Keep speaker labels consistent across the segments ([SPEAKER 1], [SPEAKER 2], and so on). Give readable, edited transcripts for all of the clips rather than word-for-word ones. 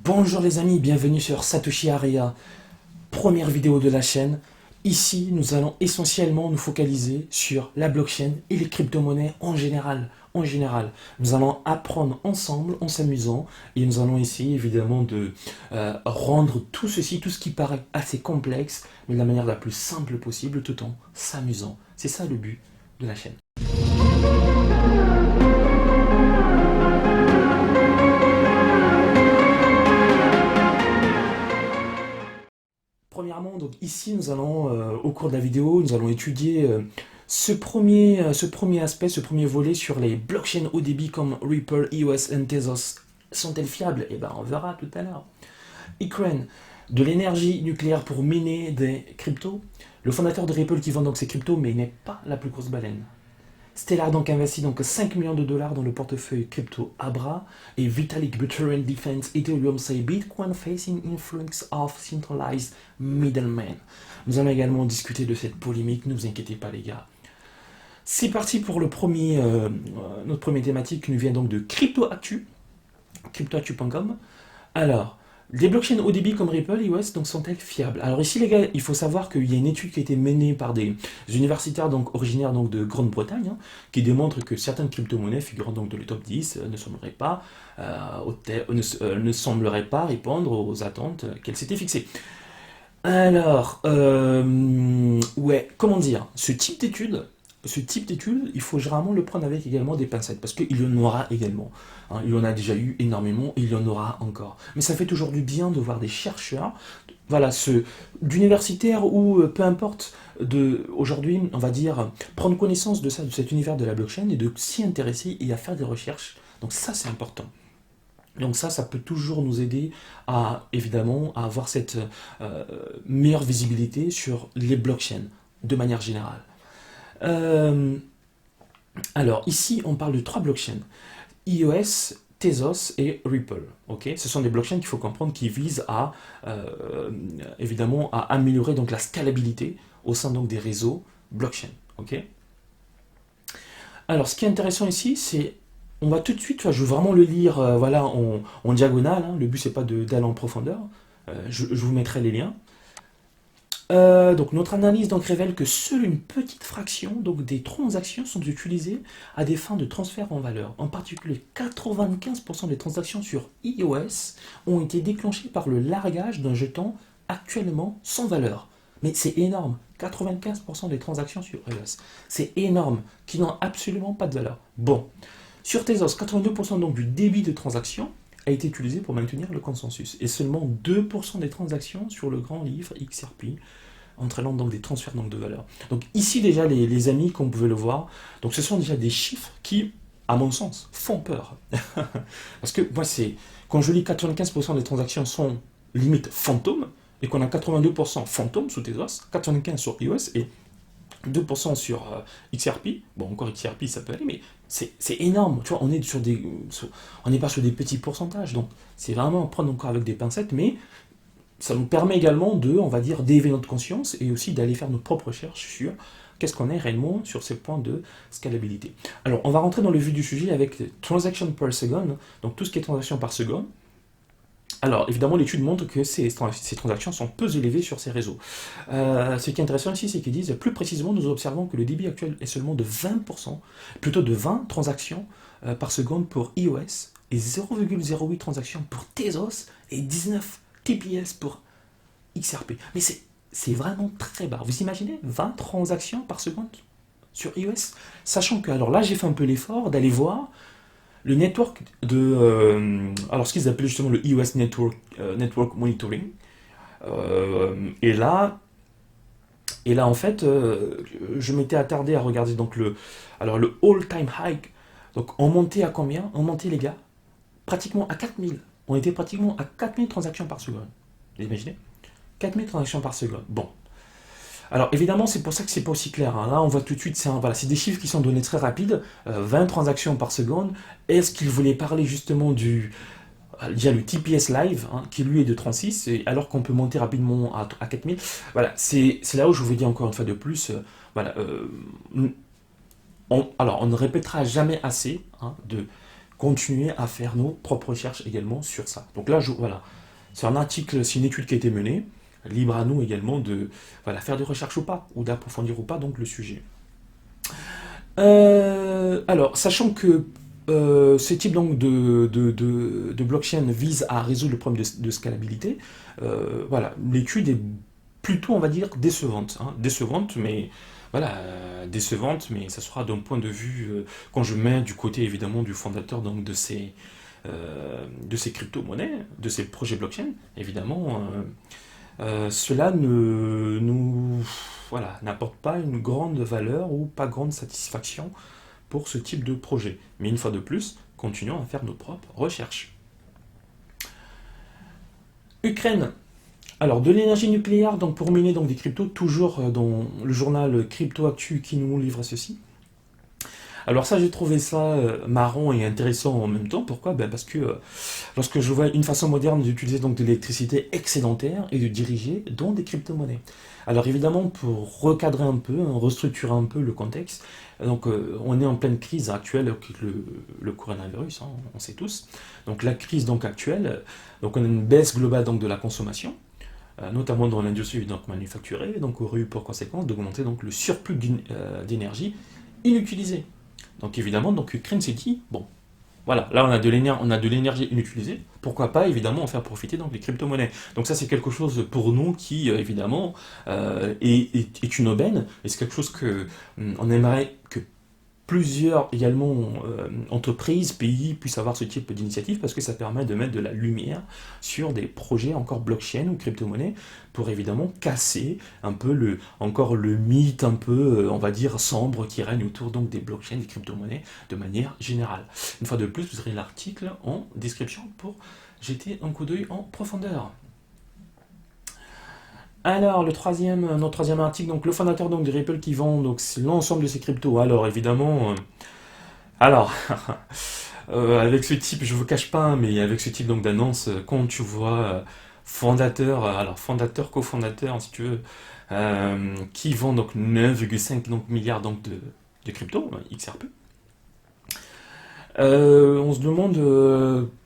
[SPEAKER 1] Bonjour les amis, bienvenue sur Satoshi Aria, première vidéo de la chaîne. Ici, nous allons essentiellement nous focaliser sur la blockchain et les crypto-monnaies en général. Nous allons apprendre ensemble en s'amusant et nous allons essayer évidemment de rendre tout ceci, tout ce qui paraît assez complexe, mais de la manière la plus simple possible tout en s'amusant. C'est ça le but de la chaîne. Premièrement, donc ici, nous allons, au cours de la vidéo, nous allons étudier ce premier aspect, ce premier volet sur les blockchains haut débit comme Ripple, EOS et Tezos. Sont-elles fiables? Eh ben, on verra tout à l'heure. Ukraine, de l'énergie nucléaire pour miner des cryptos. Le fondateur de Ripple qui vend donc ses cryptos, mais il n'est pas la plus grosse baleine. Stellar donc investit donc 5 millions de dollars dans le portefeuille crypto Abra et Vitalik Buterin Defense Ethereum say Bitcoin facing influence of centralized middlemen. Nous allons également discuter de cette polémique, ne vous inquiétez pas les gars. C'est parti pour notre première thématique qui nous vient donc de CryptoActu, cryptoactu.com. Alors, les blockchains haut débit comme Ripple, EOS, donc sont-elles fiables? Alors ici les gars, il faut savoir qu'il y a une étude qui a été menée par des universitaires donc originaires donc de Grande-Bretagne, qui démontre que certaines crypto-monnaies figurant donc dans le top 10 ne sembleraient pas répondre aux attentes qu'elles s'étaient fixées. Alors, ouais, comment dire, ce type d'étude, il faut généralement le prendre avec également des pincettes, parce qu'il y en aura également. Hein, il y en a déjà eu énormément, et il y en aura encore. Mais ça fait toujours du bien de voir des chercheurs, voilà, d'universitaires ou peu importe, aujourd'hui, on va dire, prendre connaissance de ça, de cet univers de la blockchain, et de s'y intéresser et à faire des recherches. Donc ça, c'est important. Donc ça peut toujours nous aider à, évidemment, à avoir cette meilleure visibilité sur les blockchains, de manière générale. Euh, alors, ici, on parle de trois blockchains. EOS, Tezos et Ripple. Ok, ce sont des blockchains qu'il faut comprendre qui visent à, évidemment, à améliorer donc, la scalabilité au sein donc, des réseaux blockchain. Ok. Alors, ce qui est intéressant ici, c'est on va tout de suite, je veux vraiment le lire voilà, en diagonale. Hein. Le but, c'est pas d'aller en profondeur. Je vous mettrai les liens. Donc notre analyse donc révèle que seule une petite fraction donc des transactions sont utilisées à des fins de transfert en valeur. En particulier, 95% des transactions sur iOS ont été déclenchées par le largage d'un jeton actuellement sans valeur. Mais c'est énorme, 95% des transactions sur iOS. C'est énorme, qui n'ont absolument pas de valeur. Bon, sur Tezos, 82% donc du débit de transactions a été utilisé pour maintenir le consensus. Et seulement 2% des transactions sur le grand livre XRP, entraînant donc des transferts donc de valeur. Donc ici déjà les amis, comme vous pouvez le voir, donc ce sont déjà des chiffres qui, à mon sens, font peur. Parce que moi quand je lis 95% des transactions sont limite fantômes, et qu'on a 82% fantômes sous Tezos, 95% sur iOS et 2% sur XRP, bon encore XRP ça peut aller, mais c'est énorme, tu vois, on n'est pas sur des petits pourcentages, donc c'est vraiment à prendre encore avec des pincettes, mais ça nous permet également on va dire, d'élever notre conscience et aussi d'aller faire notre propre recherche sur qu'est-ce qu'on est réellement sur ces points de scalabilité. Alors on va rentrer dans le vif du sujet avec les transactions per second, donc tout ce qui est transactions par seconde. Alors, évidemment, l'étude montre que ces transactions sont peu élevées sur ces réseaux. Ce qui est intéressant ici, c'est qu'ils disent, plus précisément, nous observons que le débit actuel est seulement de 20%, plutôt de 20 transactions par seconde pour iOS, et 0,08 transactions pour Tezos, et 19 TPS pour XRP. Mais c'est vraiment très bas. Vous imaginez 20 transactions par seconde sur iOS? Sachant que, alors là, j'ai fait un peu l'effort d'aller voir le network alors ce qu'ils appellent justement le EOS Network Monitoring. Et là en fait, je m'étais attardé à regarder donc le all-time high. Donc on montait à combien? On montait les gars pratiquement à 4000. On était pratiquement à 4000 transactions par seconde. Vous imaginez? 4000 transactions par seconde. Bon, alors évidemment, c'est pour ça que c'est pas aussi clair. Hein. Là, on voit tout de suite, c'est des chiffres qui sont donnés très rapides, 20 transactions par seconde. Est-ce qu'il voulait parler justement déjà le TPS live, hein, qui lui est de 36, alors qu'on peut monter rapidement à 4000. Voilà, c'est là où je vous dis encore une fois de plus, voilà, on ne répétera jamais assez hein, continuer à faire nos propres recherches également sur ça. Donc là, voilà, c'est un article, c'est une étude qui a été menée, libre à nous également de voilà, faire des recherches ou pas, ou d'approfondir ou pas donc le sujet. Alors, sachant que ce type donc de blockchain vise à résoudre le problème de scalabilité, voilà, l'étude est plutôt, on va dire, décevante. Hein. Décevante, mais voilà, décevante, mais ça sera d'un point de vue, quand je mets du côté évidemment du fondateur donc, de ces crypto-monnaies, de ces projets blockchain, évidemment, cela ne nous voilà, n'apporte pas une grande valeur ou pas grande satisfaction pour ce type de projet. Mais une fois de plus, continuons à faire nos propres recherches. Ukraine. Alors, de l'énergie nucléaire donc pour miner donc, des cryptos, toujours dans le journal Crypto Actu qui nous livre ceci. Alors ça, j'ai trouvé ça marrant et intéressant en même temps. Pourquoi? Ben parce que lorsque je vois une façon moderne d'utiliser donc de l'électricité excédentaire et de diriger dans des crypto-monnaies. Alors évidemment, pour recadrer un peu, hein, restructurer un peu le contexte, donc on est en pleine crise actuelle avec le coronavirus, hein, on sait tous. Donc la crise donc actuelle, donc on a une baisse globale donc de la consommation, notamment dans l'industrie donc manufacturée, donc aurait eu pour conséquence d'augmenter donc le surplus d'énergie inutilisé. Donc évidemment, donc Ukraine s'est dit, bon, voilà, là on a de l'énergie inutilisée, pourquoi pas évidemment en faire profiter donc les crypto-monnaies. Donc ça c'est quelque chose pour nous qui évidemment est une aubaine, et c'est quelque chose que on aimerait que plusieurs également entreprises, pays puissent avoir ce type d'initiative parce que ça permet de mettre de la lumière sur des projets encore blockchain ou crypto-monnaie pour évidemment casser un peu encore le mythe un peu, on va dire, sombre qui règne autour donc des blockchains, des crypto-monnaies de manière générale. Une fois de plus, vous aurez l'article en description pour jeter un coup d'œil en profondeur. Alors, notre troisième article, donc le fondateur donc, de Ripple qui vend donc, l'ensemble de ses cryptos. Alors, évidemment, alors, avec ce type, je vous cache pas, mais avec ce type donc d'annonce, quand tu vois fondateur, alors fondateur, cofondateur, si tu veux, qui vend donc 9,5 donc, milliards donc, de cryptos, XRP, on se demande,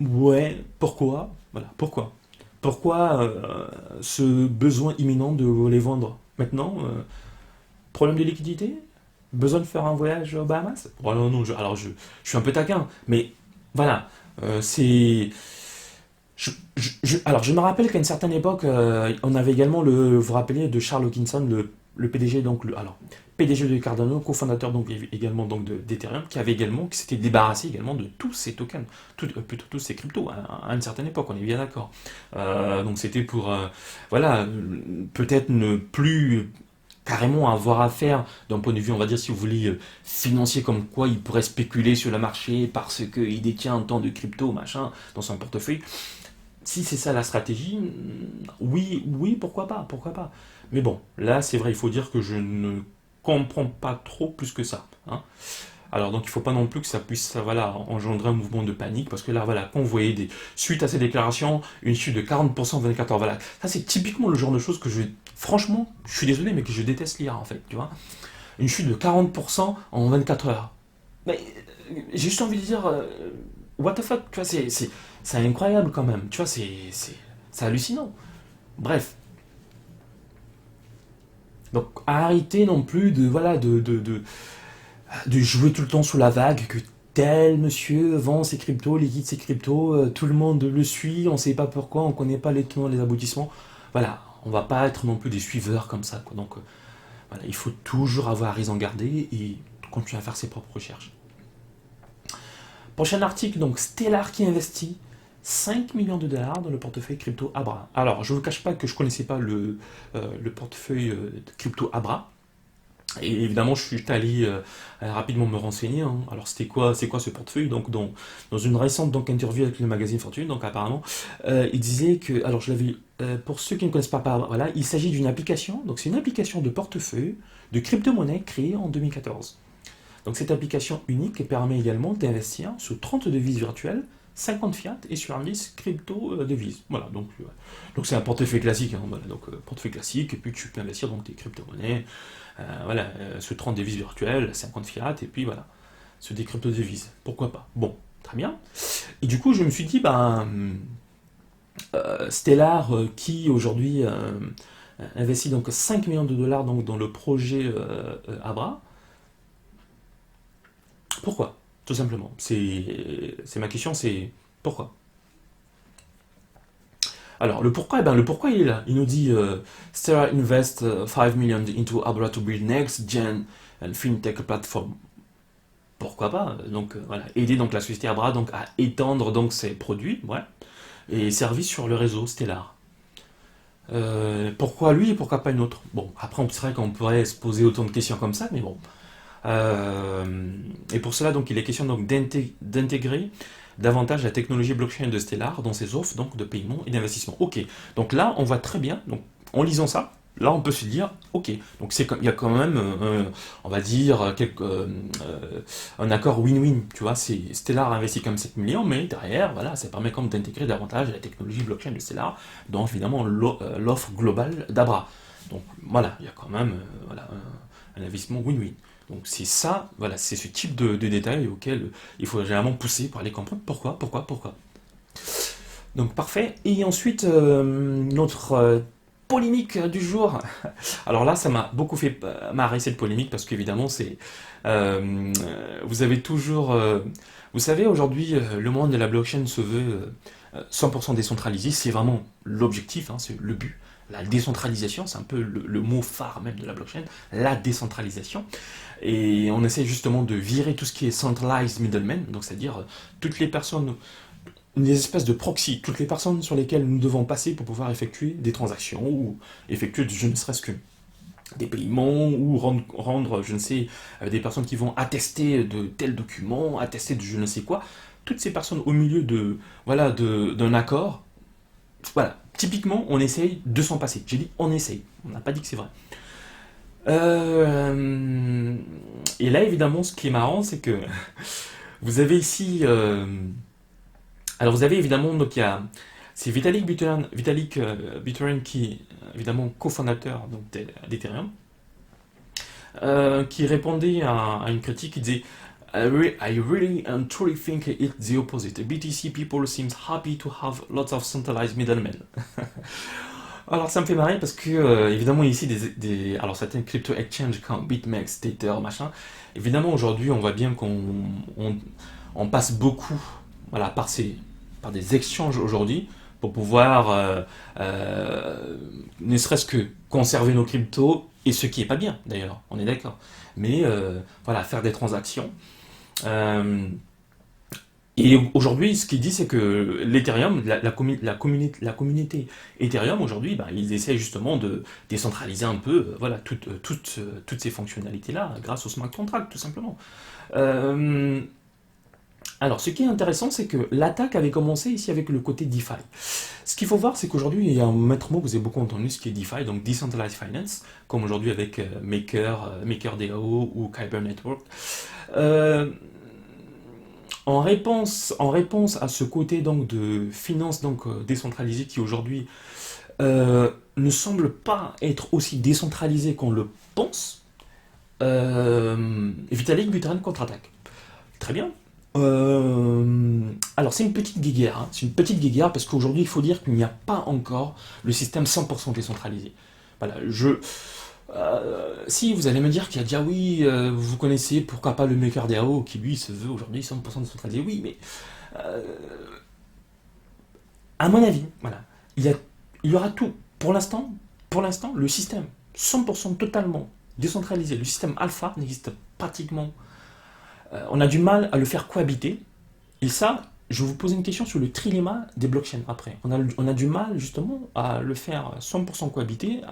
[SPEAKER 1] ouais, pourquoi? Voilà, pourquoi? Pourquoi ce besoin imminent de les vendre maintenant? Problème de liquidité? Besoin de faire un voyage aux Bahamas? Oh non, non, alors je suis un peu taquin, mais voilà, c'est... alors je me rappelle qu'à une certaine époque, on avait également vous vous rappelez de Charles Hoskinson, le PDG, donc alors PDG de Cardano, cofondateur donc également donc d'Ethereum, qui s'était débarrassé également de tous ces tokens, plutôt tous ces cryptos à une certaine époque, on est bien d'accord. Donc c'était pour voilà, peut-être ne plus carrément avoir affaire d'un point de vue, on va dire, si vous voulez, financier, comme quoi il pourrait spéculer sur le marché parce qu'il détient tant de crypto, machin, dans son portefeuille. Si c'est ça la stratégie, oui, oui, pourquoi pas, pourquoi pas. Mais bon, là, c'est vrai, il faut dire que je ne comprends pas trop plus que ça. Hein. Alors donc il ne faut pas non plus que ça puisse voilà, engendrer un mouvement de panique, parce que là, voilà, quand vous voyez suite à ces déclarations, une chute de 40% en 24 heures, voilà, ça c'est typiquement le genre de choses que franchement, je suis désolé, mais que je déteste lire en fait, tu vois. Une chute de 40% en 24 heures. Mais j'ai juste envie de dire, what the fuck, tu vois, c'est incroyable quand même, tu vois, c'est hallucinant. Bref, donc arrêtez non plus de, voilà, de jouer tout le temps sous la vague que tel monsieur vend ses cryptos, liquide ses cryptos, tout le monde le suit, on ne sait pas pourquoi, on ne connaît pas les tenants et les aboutissements. Voilà, on va pas être non plus des suiveurs comme ça, quoi. Donc voilà, il faut toujours avoir raison garder et continuer à faire ses propres recherches. Prochain article, donc Stellar qui investit 5 millions de dollars dans le portefeuille crypto Abra. Alors, je ne vous cache pas que je ne connaissais pas le portefeuille crypto Abra. Et évidemment, je suis allé rapidement me renseigner. Hein. Alors, c'est quoi ce portefeuille? Donc, dans une récente donc, interview avec le magazine Fortune, donc apparemment, il disait que, alors je l'avais, pour ceux qui ne connaissent pas, voilà, il s'agit d'une application. Donc, c'est une application de portefeuille de crypto-monnaie créée en 2014. Donc, cette application unique permet également d'investir sur 30 devises virtuelles, 50 fiat et sur un 10 crypto devises. Voilà, donc c'est un portefeuille classique. Hein, voilà, donc portefeuille classique, et puis tu peux investir dans tes crypto-monnaies. Voilà, sur 30 devises virtuelles, 50 fiat, et puis voilà, sur des crypto-devises. Pourquoi pas? Bon, Très bien. Et du coup, je me suis dit, Stellar, qui aujourd'hui investit donc 5 millions de dollars donc, dans le projet Abra, pourquoi? Tout simplement. C'est ma question, c'est pourquoi? Alors, le pourquoi, le pourquoi il est là. Il nous dit Stellar invest 5 million into Abra to build next gen and fintech platform. Pourquoi pas? Donc voilà, aider donc la société Abra donc à étendre donc ses produits, ouais, et services sur le réseau Stellar. Pourquoi lui et pourquoi pas une autre? Bon, après, c'est vrai qu'on pourrait se poser autant de questions comme ça, mais bon. Et pour cela, donc, il est question donc d'intégrer davantage la technologie blockchain de Stellar dans ses offres donc de paiement et d'investissement. Ok, donc là, on voit très bien, donc, en lisant ça, là, on peut se dire, ok, donc il y a quand même, on va dire, un accord win-win, tu vois, c'est Stellar investit comme 7 millions, mais derrière, voilà, ça permet comme d'intégrer davantage la technologie blockchain de Stellar dans évidemment l'offre globale d'Abra. Donc voilà, il y a quand même voilà, un investissement win-win. Donc c'est ça, voilà, c'est ce type de détails auquel il faut généralement pousser pour aller comprendre pourquoi. Donc parfait. Et ensuite, notre polémique du jour. Alors là, ça m'a beaucoup fait marrer cette polémique parce qu'évidemment, euh, vous avez toujours, vous savez, aujourd'hui, le monde de la blockchain se veut 100% décentralisé. C'est vraiment l'objectif, hein, c'est le but. La décentralisation, c'est un peu le mot phare même de la blockchain, la décentralisation. Et on essaie justement de virer tout ce qui est centralized middlemen, donc c'est-à-dire toutes les personnes, des espèces de proxy, toutes les personnes sur lesquelles nous devons passer pour pouvoir effectuer des transactions ou effectuer je ne serait-ce que des paiements ou rendre je ne sais, des personnes qui vont attester de tels documents, attester de je ne sais quoi. Toutes ces personnes au milieu de voilà d'un accord, voilà. Typiquement, on essaye de s'en passer. J'ai dit on essaye. On n'a pas dit que c'est vrai. Euh, et là, évidemment, ce qui est marrant, c'est que vous avez ici. Alors, vous avez évidemment, donc il y a. C'est Vitalik Buterin qui est évidemment cofondateur donc, d'Ethereum, qui répondait à une critique qui disait I really and truly think it's the opposite. BTC people seems happy to have lots of centralized middlemen. Alors ça me fait marrer parce que évidemment ici alors certaines crypto exchanges comme BitMEX, Tether, machin, évidemment aujourd'hui on voit bien on passe beaucoup voilà par des exchanges aujourd'hui pour pouvoir ne serait-ce que conserver nos cryptos et ce qui est pas bien d'ailleurs, on est d'accord. Mais voilà faire des transactions. Euh, et aujourd'hui, ce qu'il dit, c'est que l'Ethereum, la communauté Ethereum, aujourd'hui, ils essaient justement de décentraliser un peu voilà, toutes ces fonctionnalités-là grâce au smart contract, tout simplement. Euh, alors, ce qui est intéressant, c'est que l'attaque avait commencé ici avec le côté DeFi. Ce qu'il faut voir, c'est qu'aujourd'hui, il y a un maître mot que vous avez beaucoup entendu, ce qui est DeFi, donc Decentralized Finance, comme aujourd'hui avec MakerDAO ou Kyber Network. Euh, en réponse à ce côté donc de finance donc décentralisée qui aujourd'hui ne semble pas être aussi décentralisé qu'on le pense, Vitalik Buterin contre-attaque. Très bien. Alors c'est une petite guéguerre, hein. C'est une petite guéguerre parce qu'aujourd'hui il faut dire qu'il n'y a pas encore le système 100% décentralisé. Voilà, si vous allez me dire qu'il y a déjà oui, vous connaissez pourquoi pas le MakerDAO qui lui se veut aujourd'hui 100% décentralisé, oui, mais euh, à mon avis, voilà, il y a, il y aura tout. Pour l'instant, le système 100% totalement décentralisé, le système alpha n'existe pratiquement. On a du mal à le faire cohabiter. Et ça, je vais vous poser une question sur le trilemma des blockchains après. On a du mal justement à le faire 100% cohabiter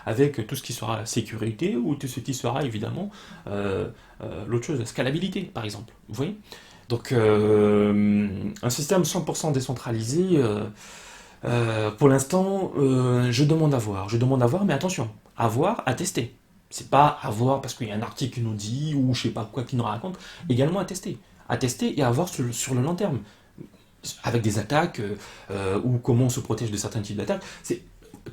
[SPEAKER 1] avec tout ce qui sera sécurité ou tout ce qui sera évidemment l'autre chose, scalabilité par exemple. Vous voyez? Donc un système 100% décentralisé, pour l'instant, je demande à voir. Je demande à voir, mais attention, à voir, à tester. C'est pas à voir parce qu'il y a un article qui nous dit ou je sais pas quoi qui nous raconte, également à tester. À tester et à voir sur le long terme avec des attaques ou comment on se protège de certains types d'attaques.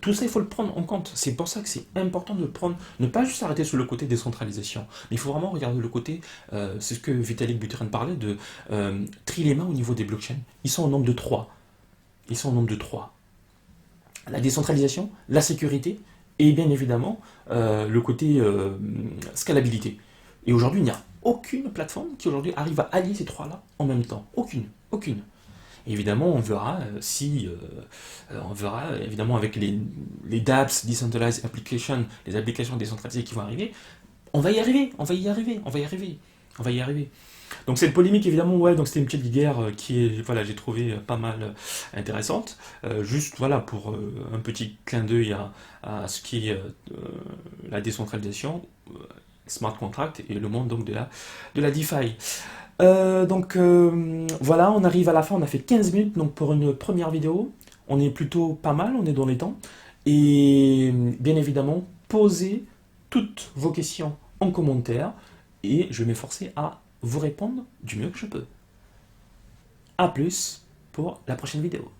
[SPEAKER 1] Tout ça, il faut le prendre en compte. C'est pour ça que c'est important de le prendre, ne pas juste s'arrêter sur le côté décentralisation, mais il faut vraiment regarder le côté, c'est ce que Vitalik Buterin parlait, de trier les mains au niveau des blockchains. Ils sont au nombre de trois. Ils sont au nombre de trois. La décentralisation, la sécurité et bien évidemment le côté scalabilité. Et aujourd'hui, il n'y a aucune plateforme qui aujourd'hui arrive à allier ces trois-là en même temps. Aucune. Aucune. Et évidemment, on verra on verra évidemment avec les dApps, Decentralized Applications, les applications décentralisées qui vont arriver, on va y arriver, on va y arriver, on va y arriver, on va y arriver. Donc cette polémique évidemment, ouais, donc c'était une petite guerre qui est, voilà, j'ai trouvé pas mal intéressante. Juste voilà pour un petit clin d'œil à ce qui est la décentralisation, smart contract et le monde donc de la DeFi. Voilà, on arrive à la fin, on a fait 15 minutes donc pour une première vidéo. On est plutôt pas mal, on est dans les temps. Et bien évidemment, posez toutes vos questions en commentaire et je vais m'efforcer à vous répondre du mieux que je peux. A plus pour la prochaine vidéo.